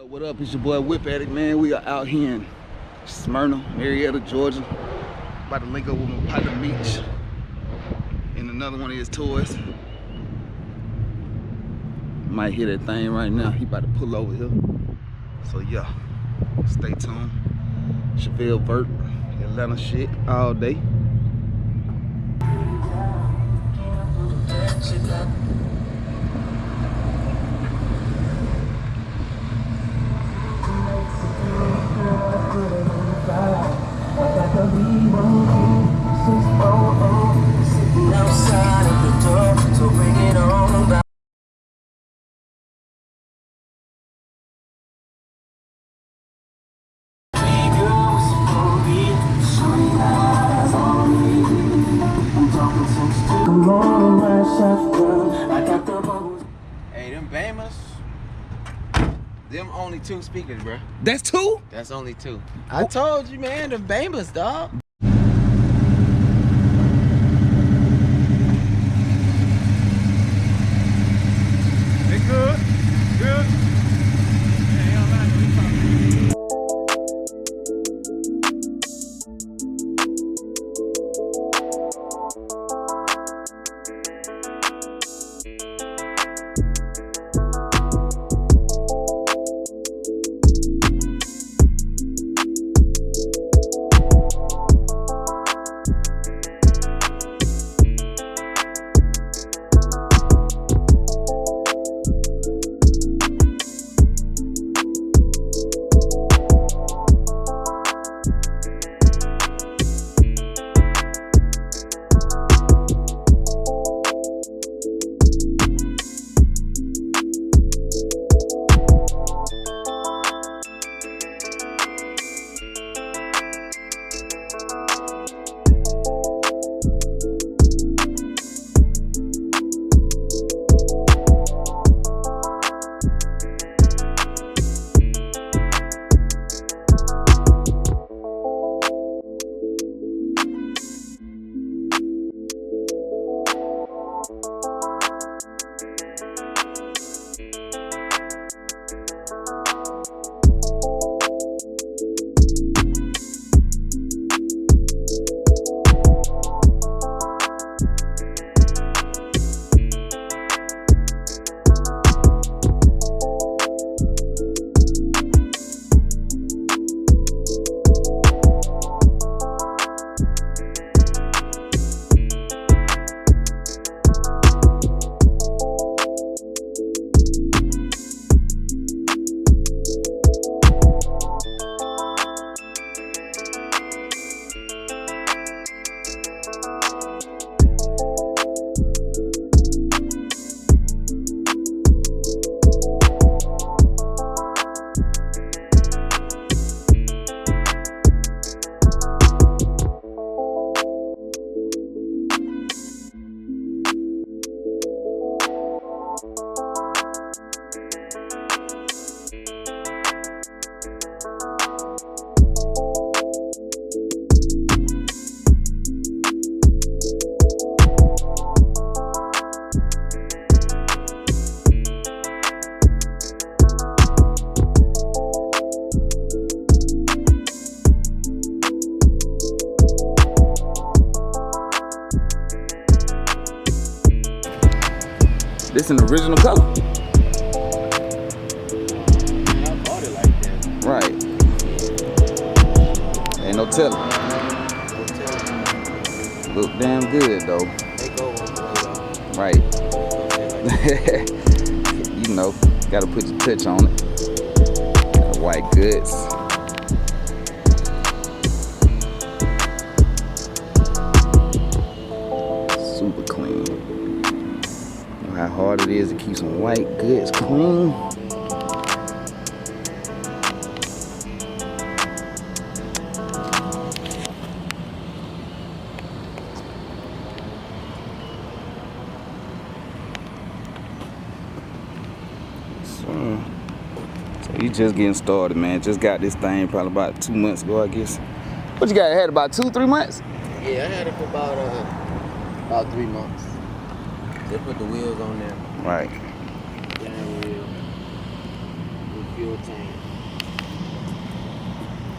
What up? It's your boy WhipAddict, man. We are out here in Smyrna, Marietta, Georgia. About to link up with my partner Meech and another one of his toys. Might hear that thing right now. He about to pull over here. So yeah, stay tuned. Chevelle Vert, Atlanta shit all day. Hey, them Bamas, them only 2 speakers, bro. That's 2? That's only 2. I told you, man, them Bamas, dog. They good? Good? This an original color. Man, I bought it like that. Right. Ain't no telling. Look damn good though. They go one way, Right. You know, gotta put your touch on it. Got the white goods. Super clean. Know how hard it is to keep some white goods clean. So you just getting started, man. Just got this thing probably about 2 months ago, I guess. What you got? Had about 2-3 months? Yeah, I had it for about 3 months. They put the wheels on there. Right. Down wheel. With fuel tank.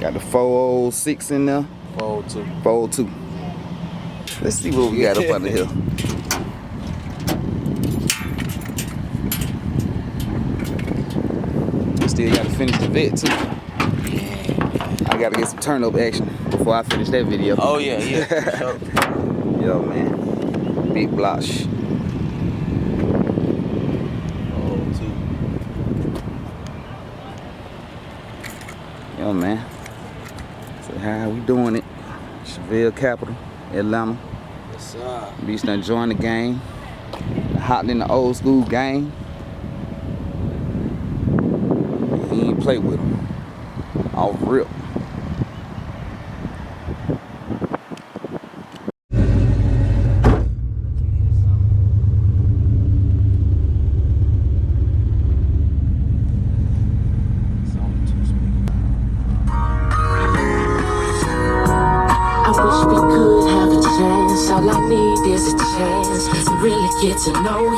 Got the 406 in there. 402. 402. Let's see what we got up under here. Still gotta finish the vet too. I gotta get some turn-up action before I finish that video. Oh yeah, yeah. Sure. Yo, man. Big blush. 402. Yo, man. So how we doing it? Chevelle Capital, Atlanta. Yes, sir. Beach done joined the game. Hopped in the old school game. He ain't play with them. Off rip. All I need is a chance to really get to know you.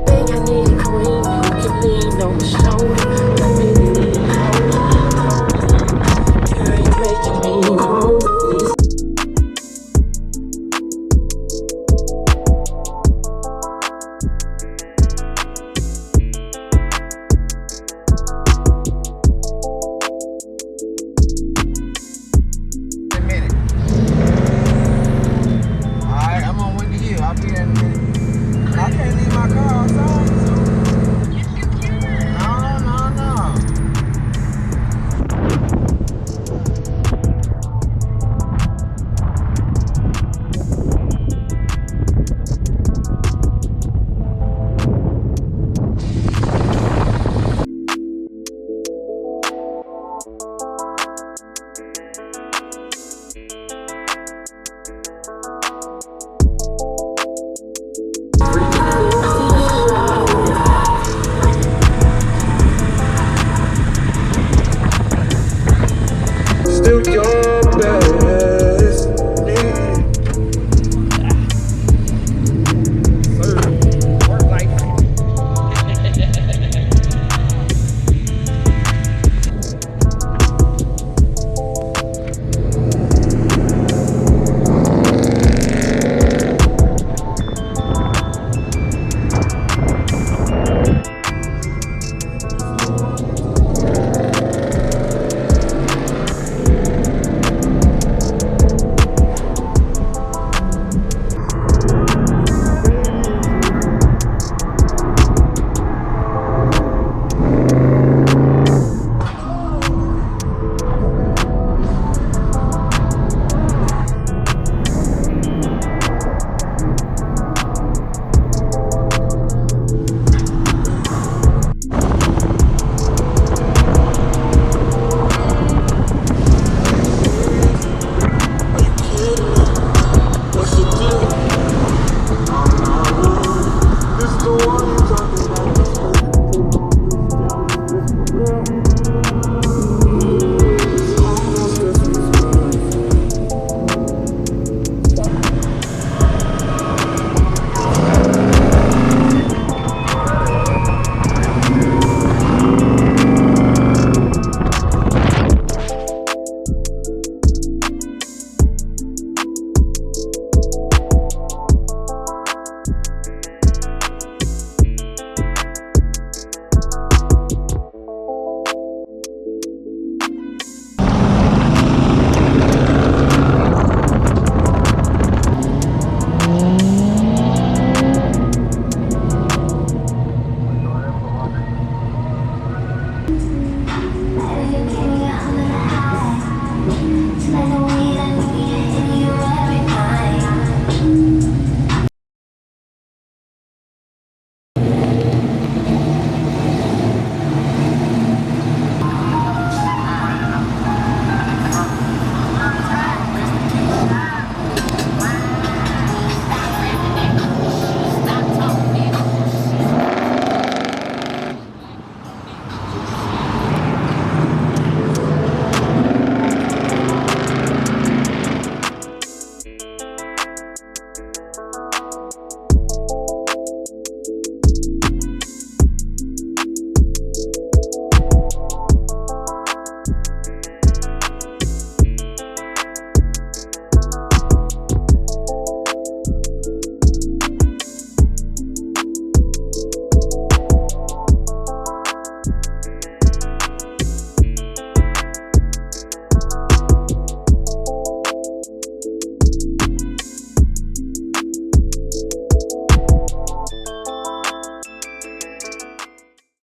Think I need a queen who can lean on my shoulder. Let me lean over. Girl, you're making me hungry. Alright, I'm on Windy Hill. I'll be there in a minute. I can't leave my car outside. No. Still your best. Work life.